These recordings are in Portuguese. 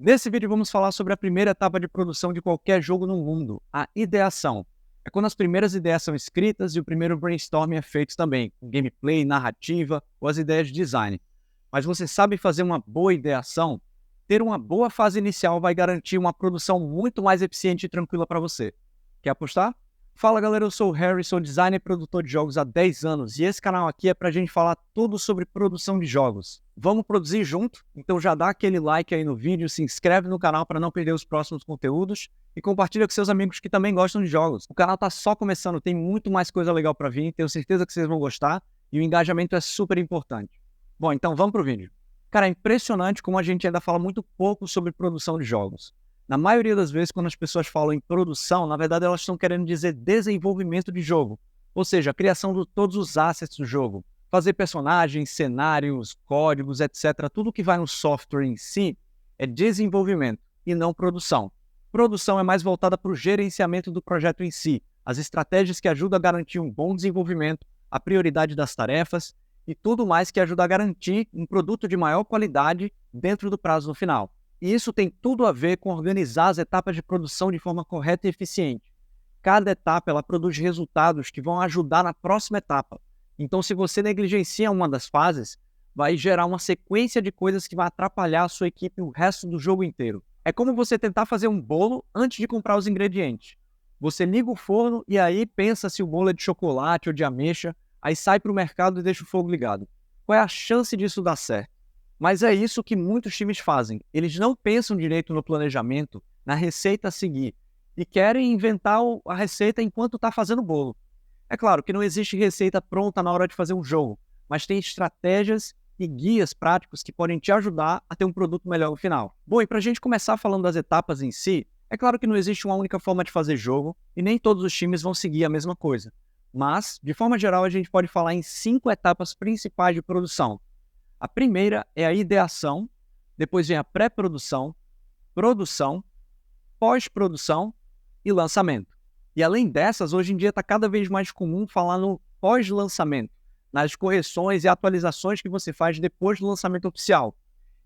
Nesse vídeo vamos falar sobre a primeira etapa de produção de qualquer jogo no mundo, a ideação. É quando as primeiras ideias são escritas e o primeiro brainstorming é feito também, com gameplay, narrativa ou as ideias de design. Mas você sabe fazer uma boa ideação? Ter uma boa fase inicial vai garantir uma produção muito mais eficiente e tranquila para você. Quer apostar? Fala galera, eu sou o Harry, sou designer e produtor de jogos há 10 anos e esse canal aqui é pra gente falar tudo sobre produção de jogos. Vamos produzir junto? Então já dá aquele like aí no vídeo, se inscreve no canal para não perder os próximos conteúdos e compartilha com seus amigos que também gostam de jogos. O canal tá só começando, tem muito mais coisa legal para vir, tenho certeza que vocês vão gostar e o engajamento é super importante. Bom, então vamos pro vídeo. Cara, é impressionante como a gente ainda fala muito pouco sobre produção de jogos. Na maioria das vezes, quando as pessoas falam em produção, na verdade elas estão querendo dizer desenvolvimento de jogo, ou seja, a criação de todos os assets do jogo, fazer personagens, cenários, códigos, etc. Tudo que vai no software em si é desenvolvimento e não produção. Produção é mais voltada para o gerenciamento do projeto em si, as estratégias que ajudam a garantir um bom desenvolvimento, a prioridade das tarefas e tudo mais que ajuda a garantir um produto de maior qualidade dentro do prazo no final. E isso tem tudo a ver com organizar as etapas de produção de forma correta e eficiente. Cada etapa ela produz resultados que vão ajudar na próxima etapa. Então, se você negligencia uma das fases, vai gerar uma sequência de coisas que vai atrapalhar a sua equipe o resto do jogo inteiro. É como você tentar fazer um bolo antes de comprar os ingredientes. Você liga o forno e aí pensa se o bolo é de chocolate ou de ameixa, aí sai para o mercado e deixa o fogo ligado. Qual é a chance disso dar certo? Mas é isso que muitos times fazem. Eles não pensam direito no planejamento, na receita a seguir, e querem inventar a receita enquanto está fazendo o bolo. É claro que não existe receita pronta na hora de fazer um jogo, mas tem estratégias e guias práticos que podem te ajudar a ter um produto melhor no final. Bom, e para a gente começar falando das etapas em si, é claro que não existe uma única forma de fazer jogo, e nem todos os times vão seguir a mesma coisa. Mas, de forma geral, a gente pode falar em 5 etapas principais de produção. A primeira é a ideação, depois vem a pré-produção, produção, pós-produção e lançamento. E além dessas, hoje em dia está cada vez mais comum falar no pós-lançamento, nas correções e atualizações que você faz depois do lançamento oficial.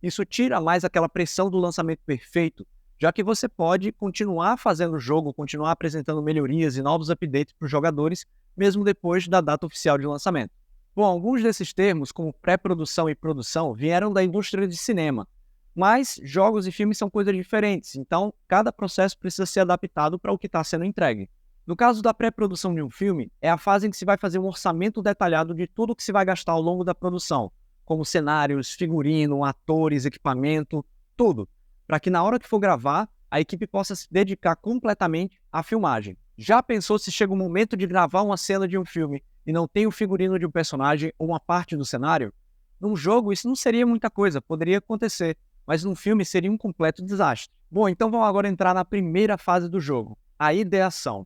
Isso tira mais aquela pressão do lançamento perfeito, já que você pode continuar fazendo o jogo, continuar apresentando melhorias e novos updates para os jogadores, mesmo depois da data oficial de lançamento. Bom, alguns desses termos, como pré-produção e produção, vieram da indústria de cinema, mas jogos e filmes são coisas diferentes, então cada processo precisa ser adaptado para o que está sendo entregue. No caso da pré-produção de um filme, é a fase em que se vai fazer um orçamento detalhado de tudo que se vai gastar ao longo da produção, como cenários, figurino, atores, equipamento, tudo, para que na hora que for gravar, a equipe possa se dedicar completamente à filmagem. Já pensou se chega o momento de gravar uma cena de um filme e não tem o figurino de um personagem ou uma parte do cenário? Num jogo isso não seria muita coisa, poderia acontecer, mas num filme seria um completo desastre. Bom, então vamos agora entrar na primeira fase do jogo, a ideação.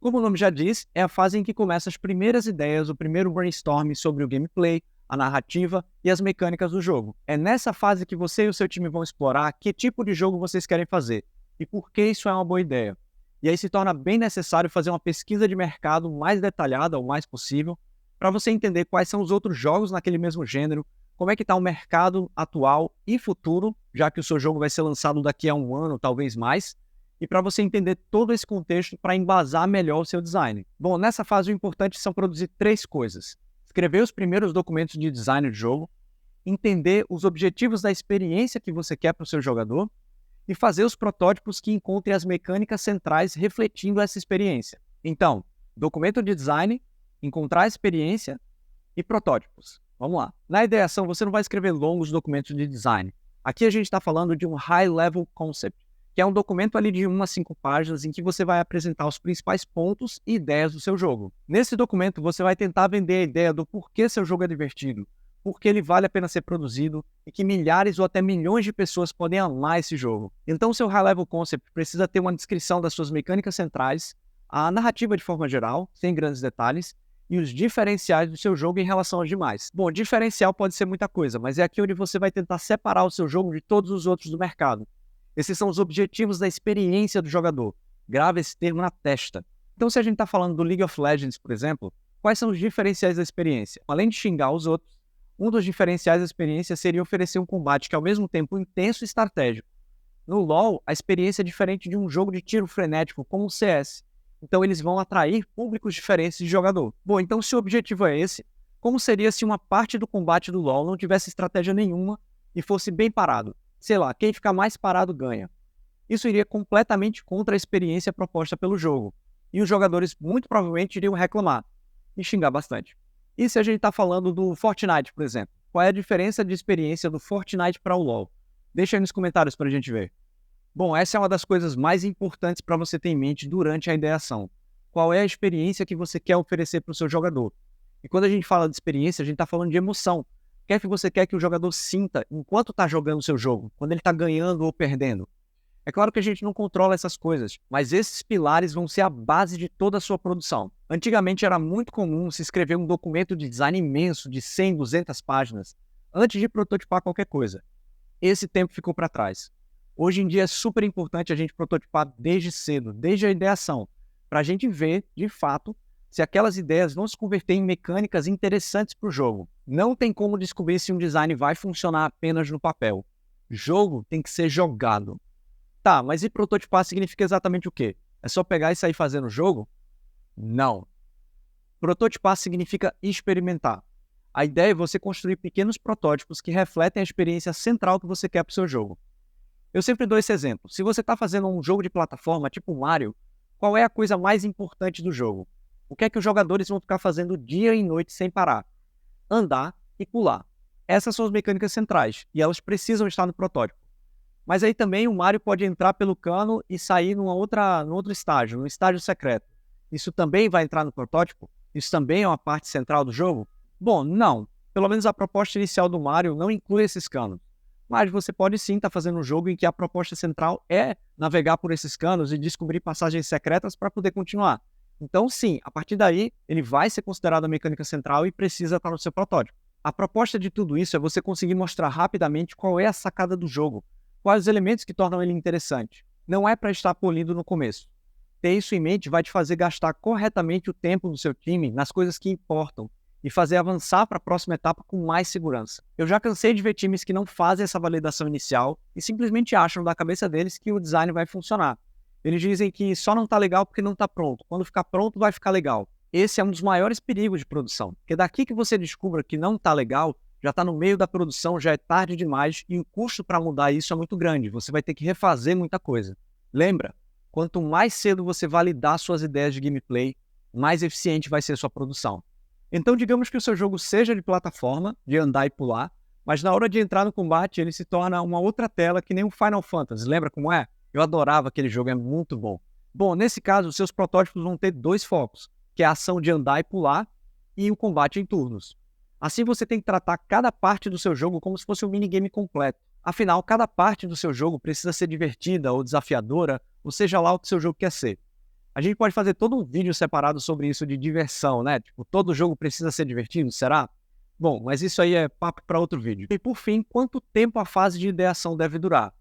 Como o nome já diz, é a fase em que começam as primeiras ideias, o primeiro brainstorming sobre o gameplay, a narrativa e as mecânicas do jogo. É nessa fase que você e o seu time vão explorar que tipo de jogo vocês querem fazer e por que isso é uma boa ideia. E aí se torna bem necessário fazer uma pesquisa de mercado mais detalhada o mais possível, para você entender quais são os outros jogos naquele mesmo gênero, como é que está o mercado atual e futuro, já que o seu jogo vai ser lançado daqui a um ano, talvez mais, e para você entender todo esse contexto para embasar melhor o seu design. Bom, nessa fase o importante são produzir 3 coisas. Escrever os primeiros documentos de design de jogo, entender os objetivos da experiência que você quer para o seu jogador, e fazer os protótipos que encontrem as mecânicas centrais refletindo essa experiência. Então, documento de design, encontrar a experiência e protótipos. Vamos lá. Na ideação, você não vai escrever longos documentos de design. Aqui a gente está falando de um High-Level Concept, que é um documento ali de 1 a 5 páginas em que você vai apresentar os principais pontos e ideias do seu jogo. Nesse documento, você vai tentar vender a ideia do porquê seu jogo é divertido, porque ele vale a pena ser produzido e que milhares ou até milhões de pessoas podem amar esse jogo. Então, seu High Level Concept precisa ter uma descrição das suas mecânicas centrais, a narrativa de forma geral, sem grandes detalhes, e os diferenciais do seu jogo em relação aos demais. Bom, diferencial pode ser muita coisa, mas é aqui onde você vai tentar separar o seu jogo de todos os outros do mercado. Esses são os objetivos da experiência do jogador. Grava esse termo na testa. Então, se a gente está falando do League of Legends, por exemplo, quais são os diferenciais da experiência? Além de xingar os outros, um dos diferenciais da experiência seria oferecer um combate que é ao mesmo tempo intenso e estratégico. No LoL, a experiência é diferente de um jogo de tiro frenético como o CS. Então eles vão atrair públicos diferentes de jogador. Bom, então se o objetivo é esse, como seria se uma parte do combate do LoL não tivesse estratégia nenhuma e fosse bem parado? Sei lá, quem ficar mais parado ganha. Isso iria completamente contra a experiência proposta pelo jogo. E os jogadores muito provavelmente iriam reclamar e xingar bastante. E se a gente está falando do Fortnite, por exemplo? Qual é a diferença de experiência do Fortnite para o LoL? Deixa aí nos comentários para a gente ver. Bom, essa é uma das coisas mais importantes para você ter em mente durante a ideação. Qual é a experiência que você quer oferecer para o seu jogador? E quando a gente fala de experiência, a gente está falando de emoção. O que é que você quer que o jogador sinta enquanto está jogando o seu jogo? Quando ele está ganhando ou perdendo? É claro que a gente não controla essas coisas, mas esses pilares vão ser a base de toda a sua produção. Antigamente era muito comum se escrever um documento de design imenso de 100, 200 páginas antes de prototipar qualquer coisa. Esse tempo ficou para trás. Hoje em dia é super importante a gente prototipar desde cedo, desde a ideação, para a gente ver, de fato, se aquelas ideias vão se converter em mecânicas interessantes para o jogo. Não tem como descobrir se um design vai funcionar apenas no papel. Jogo tem que ser jogado. Tá, mas e prototipar significa exatamente o quê? É só pegar e sair fazendo o jogo? Não. Prototipar significa experimentar. A ideia é você construir pequenos protótipos que refletem a experiência central que você quer para o seu jogo. Eu sempre dou esse exemplo. Se você está fazendo um jogo de plataforma tipo Mario, qual é a coisa mais importante do jogo? O que é que os jogadores vão ficar fazendo dia e noite sem parar? Andar e pular. Essas são as mecânicas centrais, e elas precisam estar no protótipo. Mas aí também o Mario pode entrar pelo cano e sair num outro estágio, no estágio secreto. Isso também vai entrar no protótipo? Isso também é uma parte central do jogo? Bom, não. Pelo menos a proposta inicial do Mario não inclui esses canos. Mas você pode sim estar fazendo um jogo em que a proposta central é navegar por esses canos e descobrir passagens secretas para poder continuar. Então sim, a partir daí ele vai ser considerado a mecânica central e precisa estar no seu protótipo. A proposta de tudo isso é você conseguir mostrar rapidamente qual é a sacada do jogo, quais os elementos que tornam ele interessante. Não é para estar polido no começo. Ter isso em mente vai te fazer gastar corretamente o tempo do seu time nas coisas que importam e fazer avançar para a próxima etapa com mais segurança. Eu já cansei de ver times que não fazem essa validação inicial e simplesmente acham da cabeça deles que o design vai funcionar. Eles dizem que só não está legal porque não está pronto. Quando ficar pronto, vai ficar legal. Esse é um dos maiores perigos de produção, porque daqui que você descubra que não está legal, já está no meio da produção, já é tarde demais e o custo para mudar isso é muito grande. Você vai ter que refazer muita coisa. Lembra? Quanto mais cedo você validar suas ideias de gameplay, mais eficiente vai ser sua produção. Então, digamos que o seu jogo seja de plataforma, de andar e pular, mas na hora de entrar no combate, ele se torna uma outra tela que nem o Final Fantasy. Lembra como é? Eu adorava aquele jogo, é muito bom. Bom, nesse caso, os seus protótipos vão ter dois focos, que é a ação de andar e pular e o combate em turnos. Assim, você tem que tratar cada parte do seu jogo como se fosse um minigame completo. Afinal, cada parte do seu jogo precisa ser divertida ou desafiadora, ou seja lá o que seu jogo quer ser. A gente pode fazer todo um vídeo separado sobre isso de diversão, né? Tipo, todo jogo precisa ser divertido, será? Bom, mas isso aí é papo para outro vídeo. E por fim, quanto tempo a fase de ideação deve durar?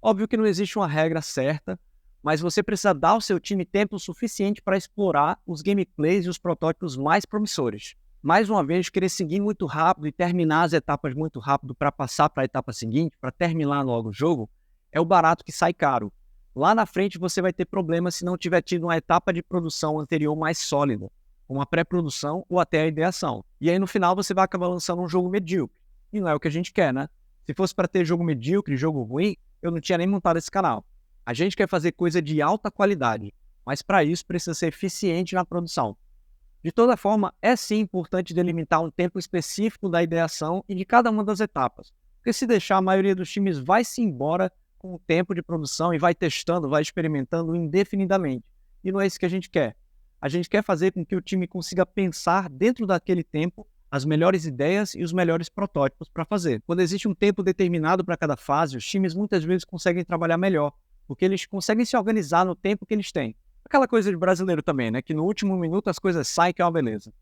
Óbvio que não existe uma regra certa, mas você precisa dar ao seu time tempo suficiente para explorar os gameplays e os protótipos mais promissores. Mais uma vez, querer seguir muito rápido e terminar as etapas muito rápido para passar para a etapa seguinte, para terminar logo o jogo, é o barato que sai caro. Lá na frente você vai ter problemas se não tiver tido uma etapa de produção anterior mais sólida, uma pré-produção ou até a ideação. E aí no final você vai acabar lançando um jogo medíocre. E não é o que a gente quer, né? Se fosse para ter jogo medíocre, jogo ruim, eu não tinha nem montado esse canal. A gente quer fazer coisa de alta qualidade, mas para isso precisa ser eficiente na produção. De toda forma, é sim importante delimitar um tempo específico da ideação e de cada uma das etapas, porque se deixar, a maioria dos times vai se embora com o tempo de produção e vai testando, vai experimentando indefinidamente. E não é isso que a gente quer. A gente quer fazer com que o time consiga pensar dentro daquele tempo as melhores ideias e os melhores protótipos para fazer. Quando existe um tempo determinado para cada fase, os times muitas vezes conseguem trabalhar melhor, porque eles conseguem se organizar no tempo que eles têm. Aquela coisa de brasileiro também, né? Que no último minuto as coisas saem, que é uma beleza.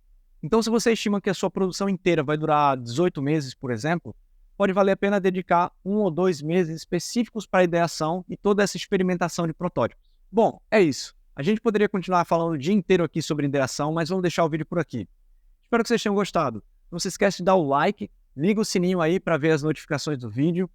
Então, se você estima que a sua produção inteira vai durar 18 meses, por exemplo, pode valer a pena dedicar 1 ou 2 meses específicos para a ideação e toda essa experimentação de protótipos. Bom, é isso. A gente poderia continuar falando o dia inteiro aqui sobre ideação, mas vamos deixar o vídeo por aqui. Espero que vocês tenham gostado. Não se esquece de dar o like, liga o sininho aí para ver as notificações do vídeo.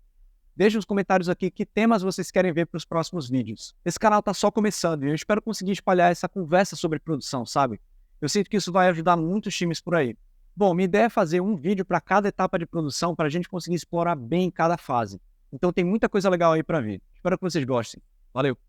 Deixe nos comentários aqui que temas vocês querem ver para os próximos vídeos. Esse canal está só começando e eu espero conseguir espalhar essa conversa sobre produção, sabe? Eu sinto que isso vai ajudar muitos times por aí. Bom, minha ideia é fazer um vídeo para cada etapa de produção para a gente conseguir explorar bem cada fase. Então tem muita coisa legal aí para ver. Espero que vocês gostem. Valeu!